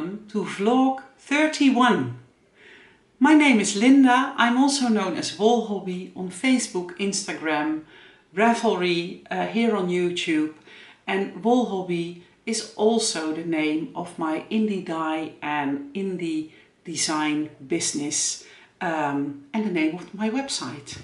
welcome to vlog 31. My name is Linda. I'm also known as Wool Hobby on Facebook, Instagram, Ravelry, here on YouTube, and Wool Hobby is also the name of my indie dye and indie design business and the name of my website.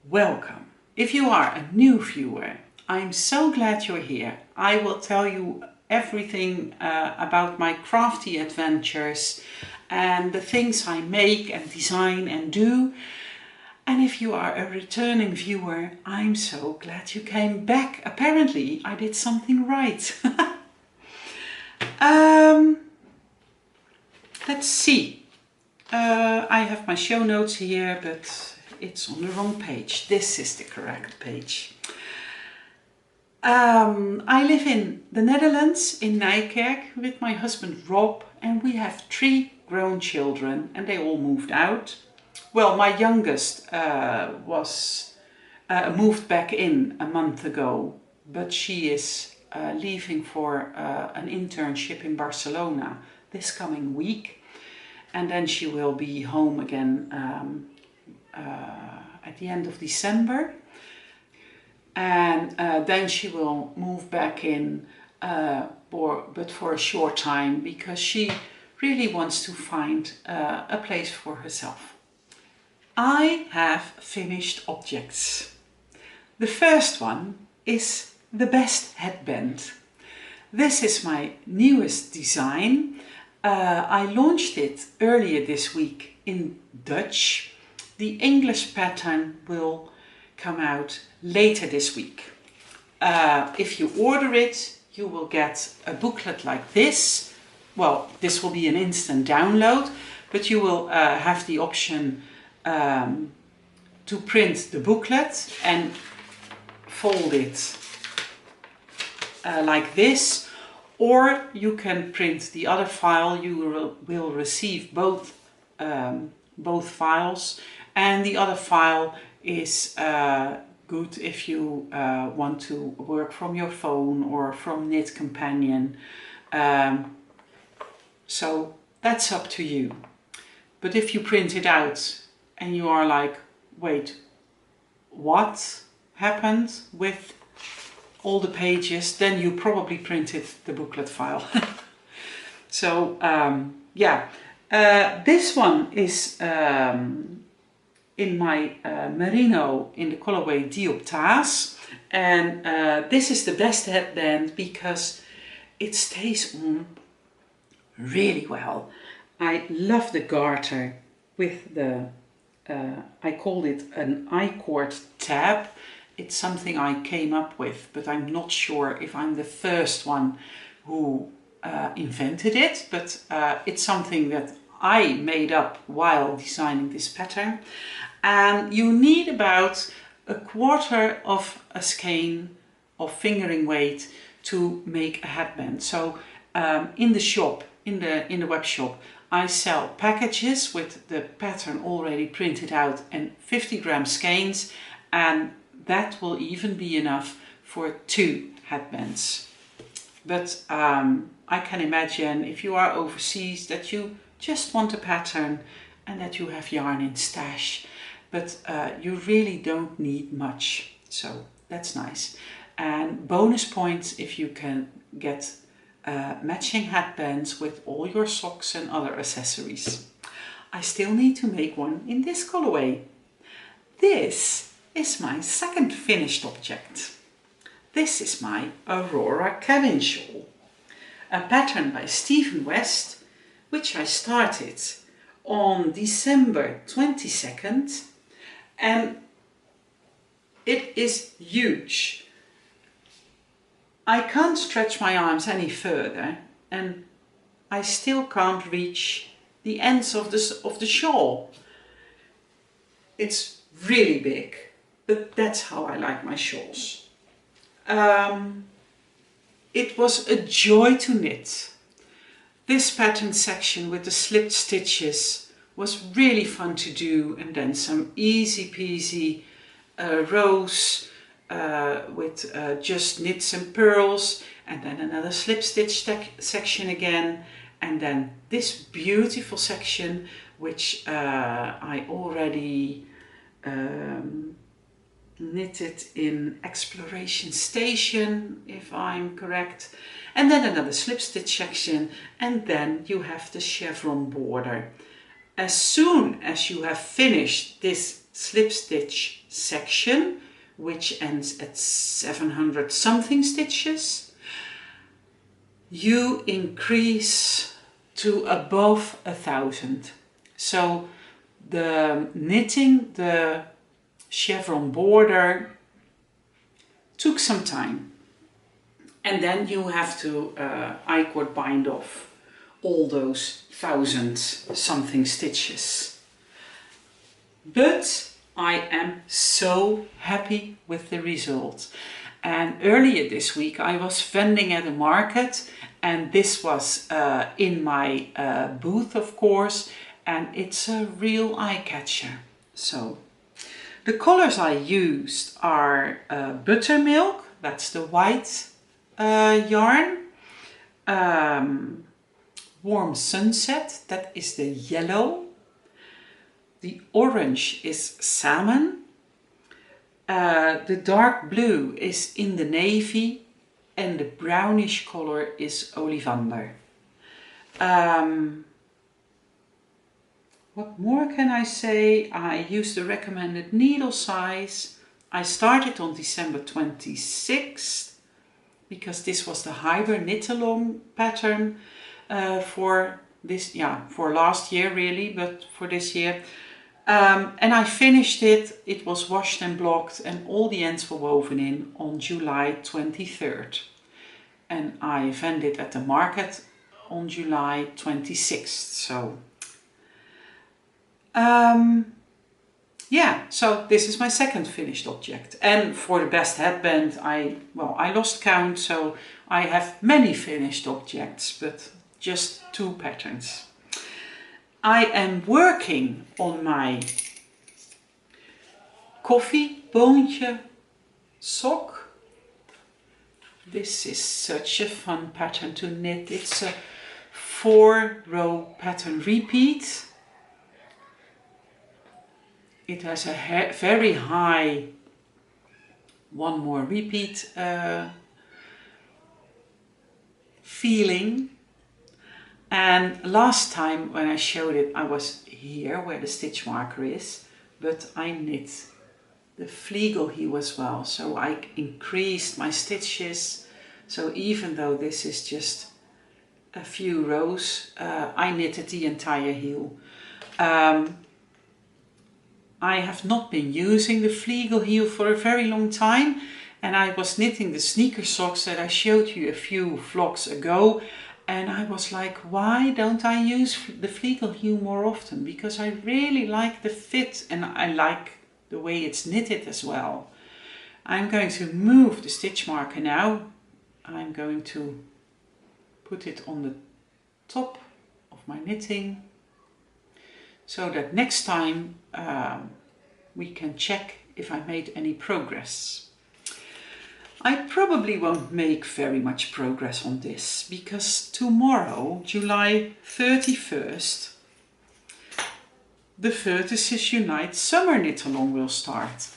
Welcome. If you are a new viewer, I'm so glad you're here. I will tell you everything about my crafty adventures and the things I make and design and do. And if you are a returning viewer, I'm so glad you came back. Apparently I did something right. Let's see. I have my show notes here, but it's on the wrong page. This is the correct page. I live in the Netherlands, in Nijkerk, with my husband Rob, and we have 3 grown children, and they all moved out. Well, my youngest moved back in a month ago, but she is leaving for an internship in Barcelona this coming week, and then she will be home again at the end of December. And then she will move back in, but for a short time, because she really wants to find a place for herself. I have finished objects. The first one is the best headband. This is my newest design. I launched it earlier this week in Dutch. The English pattern will come out later this week. If you order it, you will get a booklet like this. Well, this will be an instant download, but you will have the option to print the booklet and fold it like this, or you can print the other file. You will receive both files, and the other file is good if you want to work from your phone or from Knit Companion. So that's up to you. But if you print it out and you are like, wait, what happened with all the pages, then you probably printed the booklet file. So yeah, this one is in my merino in the colorway Dioptase, and this is the best headband because it stays on really well. I love the garter with the I called it an I-cord tab. It's something I came up with, but I'm not sure if I'm the first one who invented it, but it's something that I made up while designing this pattern. And you need about 1/4 of a skein of fingering weight to make a headband. So in the shop, in the web shop, I sell packages with the pattern already printed out and 50-gram skeins, and that will even be enough for 2 headbands. But I can imagine if you are overseas that you just want a pattern and that you have yarn in stash, but you really don't need much, so that's nice. And bonus points if you can get matching headbands with all your socks and other accessories. I still need to make one in this colorway. This is my second finished object. This is my Aurora cabin shawl, a pattern by Stephen West, which I started on December 22nd, and it is huge. I can't stretch my arms any further, and I still can't reach the ends of the shawl. It's really big, but that's how I like my shawls. It was a joy to knit. This pattern section with the slipped stitches was really fun to do, and then some easy peasy rows with just knits and purls, and then another slip stitch section again, and then this beautiful section which I already knitted in Exploration Station, if I'm correct, and then another slip stitch section, and then you have the chevron border. As soon as you have finished this slip stitch section, which ends at 700 something stitches, you increase to above 1000. So the knitting the chevron border took some time, and then you have to I-cord bind off all those 1000 something stitches. But I am so happy with the result. And earlier this week I was vending at a market, and this was in my booth, of course, and it's a real eye-catcher. So the colors I used are buttermilk, that's the white yarn, warm sunset, that is the yellow, the orange is salmon, the dark blue is in the navy, and the brownish color is olivander. What more can I say? I used the recommended needle size. I started on December 26th because this was the hybrid knit-along pattern for this, for last year really, but for this year. And I finished it. It was washed and blocked, and all the ends were woven in on July 23rd. And I vended at the market on July 26th. So yeah, so this is my second finished object. And for the best headband, I lost count, so I have many finished objects, but just 2 patterns. I am working on my Koffieboontje sock. This is such a fun pattern to knit. It's a 4-row pattern repeat. It has a very high one more repeat feeling. And last time when I showed it, I was here where the stitch marker is, but I knit the fleagle heel as well. So I increased my stitches. So even though this is just a few rows, I knitted the entire heel. I have not been using the fleagle heel for a very long time, and I was knitting the sneaker socks that I showed you a few vlogs ago, and I was like, why don't I use the fleagle heel more often? Because I really like the fit and I like the way it's knitted as well. I'm going to move the stitch marker now. I'm going to put it on the top of my knitting, so that next time we can check if I made any progress. I probably won't make very much progress on this, because tomorrow, July 31st, the Verticesunitesummerkal summer knit along will start.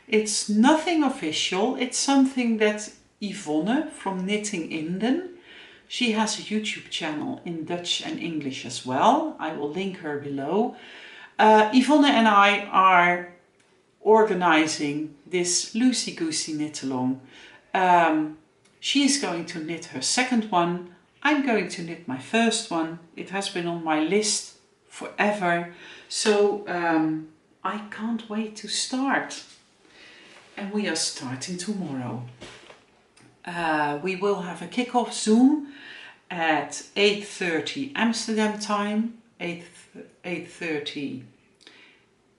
It's nothing official, it's something that Yvonne from Knitting Inden, she has a YouTube channel in Dutch and English as well. I will link her below. Yvonne and I are organizing this loosey-goosey knit along. She is going to knit her second one. I'm going to knit my first one. It has been on my list forever. So I can't wait to start. And we are starting tomorrow. We will have a kickoff Zoom at 8:30 Amsterdam time, 8:30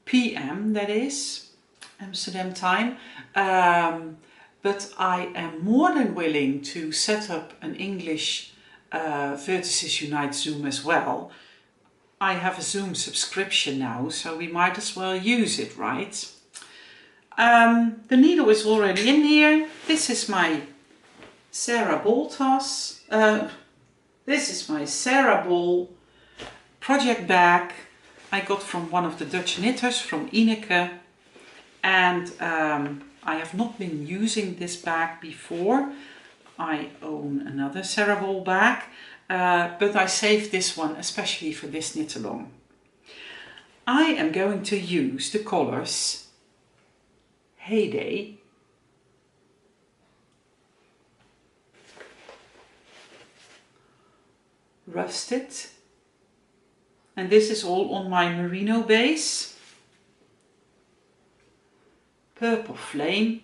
p.m. that is, Amsterdam time. But I am more than willing to set up an English Verticesunite Zoom as well. I have a Zoom subscription now, so we might as well use it, right? The needle is already in here. This is my Sarah Ball tass. This is my Sarah Ball project bag I got from one of the Dutch knitters, from ENG. And I have not been using this bag before. I own another Sarah Ball bag, but I saved this one especially for this knit along. I am going to use the colors Heyday, Rusted, and this is all on my merino base, Purple Flame,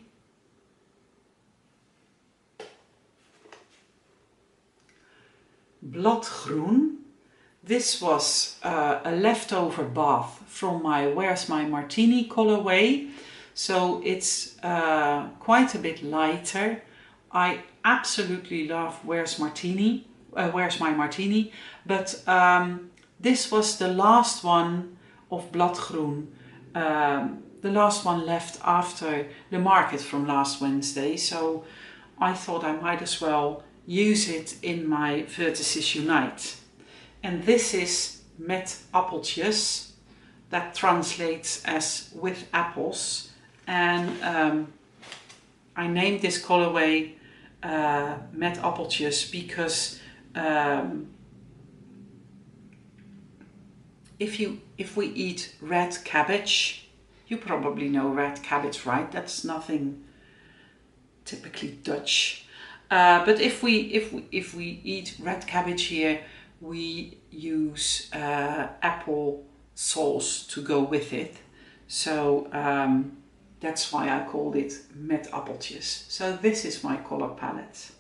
Bloodgroen. This was a leftover bath from my Where's My Martini colorway, so it's quite a bit lighter. I absolutely love Where's My Martini, but this was the last one of Bloodgroen, the last one left after the market from last Wednesday, so I thought I might as well use it in my Vertices Unite. And this is Met Appeltjes, that translates as with apples, and I named this colorway Met Appeltjes because if we eat red cabbage, you probably know red cabbage, right? That's nothing typically Dutch. But if we eat red cabbage here, we use apple sauce to go with it. So that's why I called it Met Appeltjes. So this is my color palette,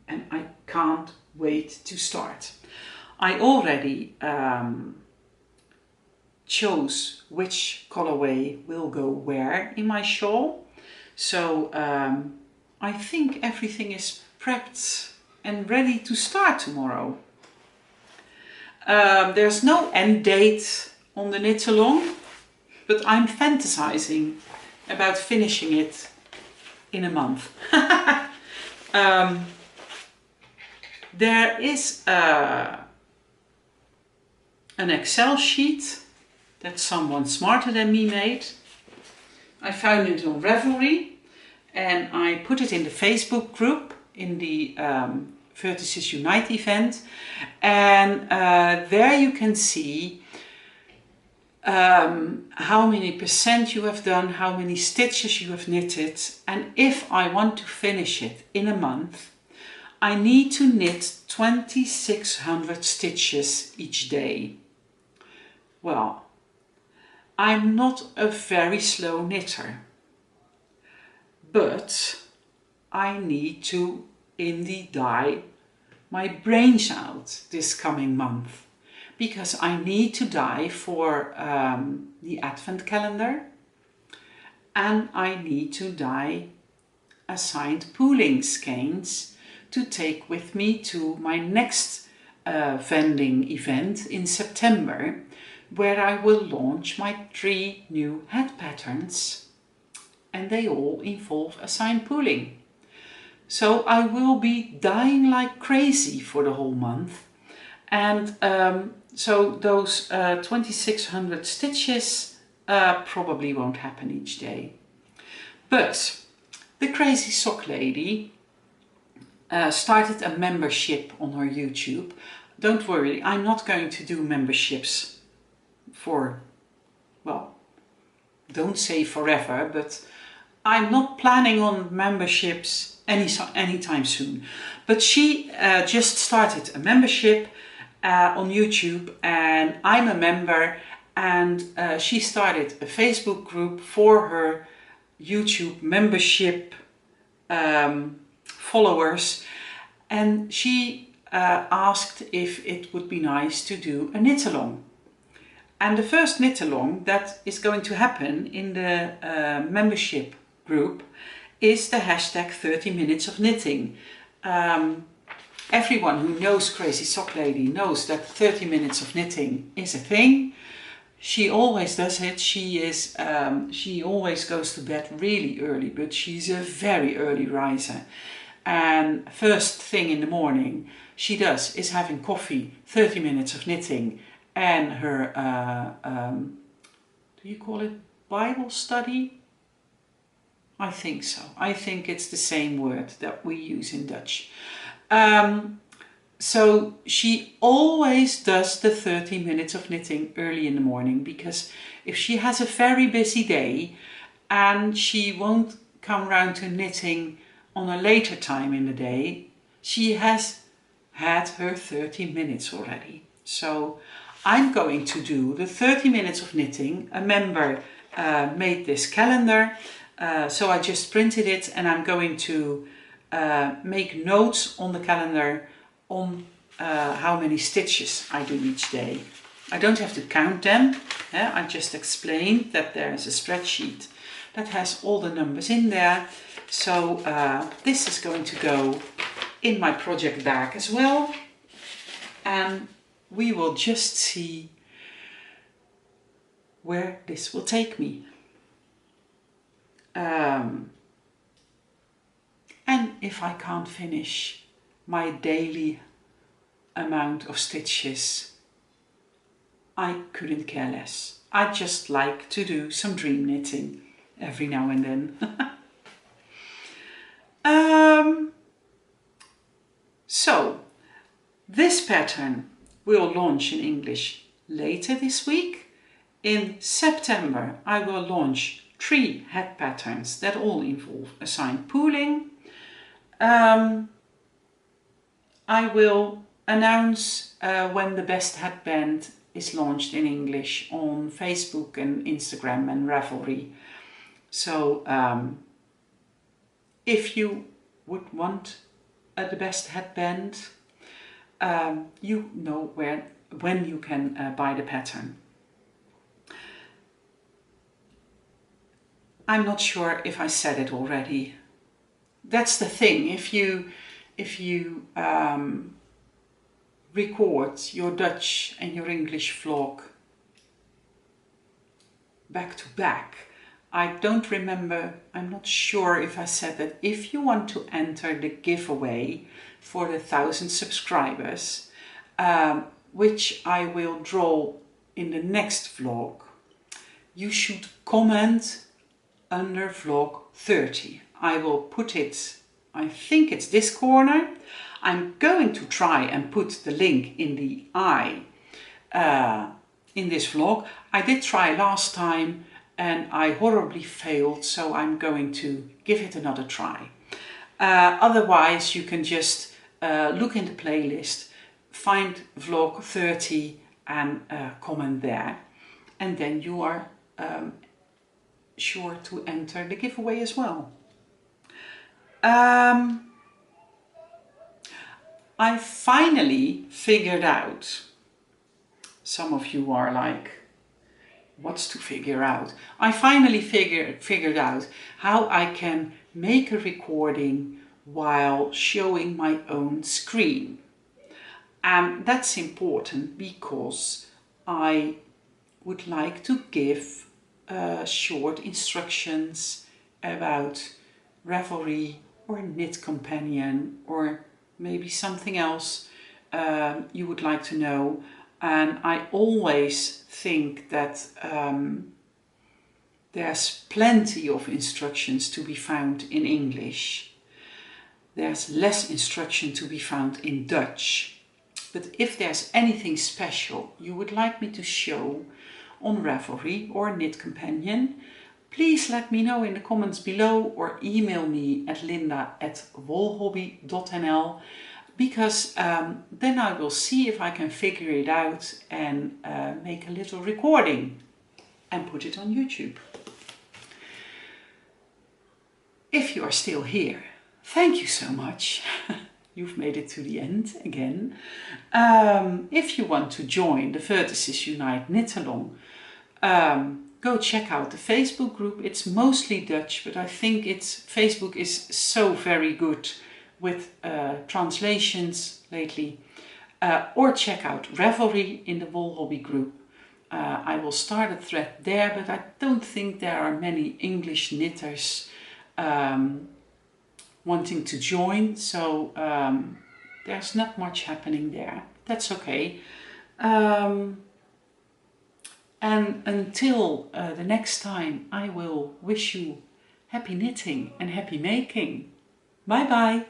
and I can't wait to start. I already chose which colorway will go where in my shawl. So I think everything is prepped and ready to start tomorrow. There's no end date on the knit along, but I'm fantasizing about finishing it in a month. There is an Excel sheet that someone smarter than me made. I found it on Ravelry and I put it in the Facebook group in the Vertices Unite event, and there you can see how many percent you have done, how many stitches you have knitted, and if I want to finish it in a month, I need to knit 2600 stitches each day. Well, I'm not a very slow knitter, but I need to indeed dye my brains out this coming month, because I need to dye for the advent calendar, and I need to dye assigned pooling skeins to take with me to my next vending event in September, where I will launch my 3 new head patterns, and they all involve assigned pooling. So I will be dyeing like crazy for the whole month, and so those 2600 stitches probably won't happen each day. But the CrazySockLady started a membership on her YouTube. Don't worry, I'm not going to do memberships for, well, don't say forever, but I'm not planning on memberships anytime soon. But she just started a membership on YouTube, and I'm a member, and she started a Facebook group for her YouTube membership followers, and she asked if it would be nice to do a knit along. And the first knit along that is going to happen in the membership group is the hashtag 30 minutes of knitting. Everyone who knows CrazySockLady knows that 30 minutes of knitting is a thing. She always does it. She always goes to bed really early, but she's a very early riser. and first thing in the morning she does is having coffee, 30 minutes of knitting, and her, do you call it Bible study? I think so. I think it's the same word that we use in Dutch. So she always does the 30 minutes of knitting early in the morning, because if she has a very busy day and she won't come round to knitting on a later time in the day, she has had her 30 minutes already. So I'm going to do the 30 minutes of knitting. A member made this calendar, so I just printed it, and I'm going to make notes on the calendar on how many stitches I do each day. I don't have to count them. I just explained that there is a spreadsheet that has all the numbers in there. So this is going to go in my project bag as well, and we will just see where this will take me. And if I can't finish my daily amount of stitches, I couldn't care less. I just like to do some dream knitting every now and then. So this pattern will launch in English later this week. In September I will launch 3 head patterns that all involve assigned pooling. I will announce when the best headband is launched in English on Facebook and Instagram and Ravelry. So if you would want the best headband, you know when you can buy the pattern. I'm not sure if I said it already. That's the thing. If you record your Dutch and your English vlog back to back, I don't remember, I'm not sure if I said that if you want to enter the giveaway for the 1,000 subscribers, which I will draw in the next vlog, you should comment under vlog 30. I will put it, I think it's this corner. I'm going to try and put the link in the eye in this vlog. I did try last time and I horribly failed, so I'm going to give it another try. Otherwise you can just look in the playlist, find vlog 30 and comment there, and then you are sure to enter the giveaway as well. I finally figured out, some of you are like, what's to figure out? I finally figured out how I can make a recording while showing my own screen. And that's important because I would like to give short instructions about Ravelry or Knit Companion, or maybe something else you would like to know. And I always think that there's plenty of instructions to be found in English. There's less instruction to be found in Dutch. But if there's anything special you would like me to show on Ravelry or Knit Companion, please let me know in the comments below or email me at linda@woolhobby.nl, because then I will see if I can figure it out and make a little recording and put it on YouTube. If you are still here, thank you so much. You've made it to the end again. If you want to join the Vertices Unite Knit Along, go check out the Facebook group. It's mostly Dutch, but I think Facebook is so very good with translations lately. Or check out Ravelry in the Wool Hobby group. I will start a thread there, but I don't think there are many English knitters wanting to join, so there's not much happening there. That's okay. And until the next time, I will wish you happy knitting and happy making. Bye bye!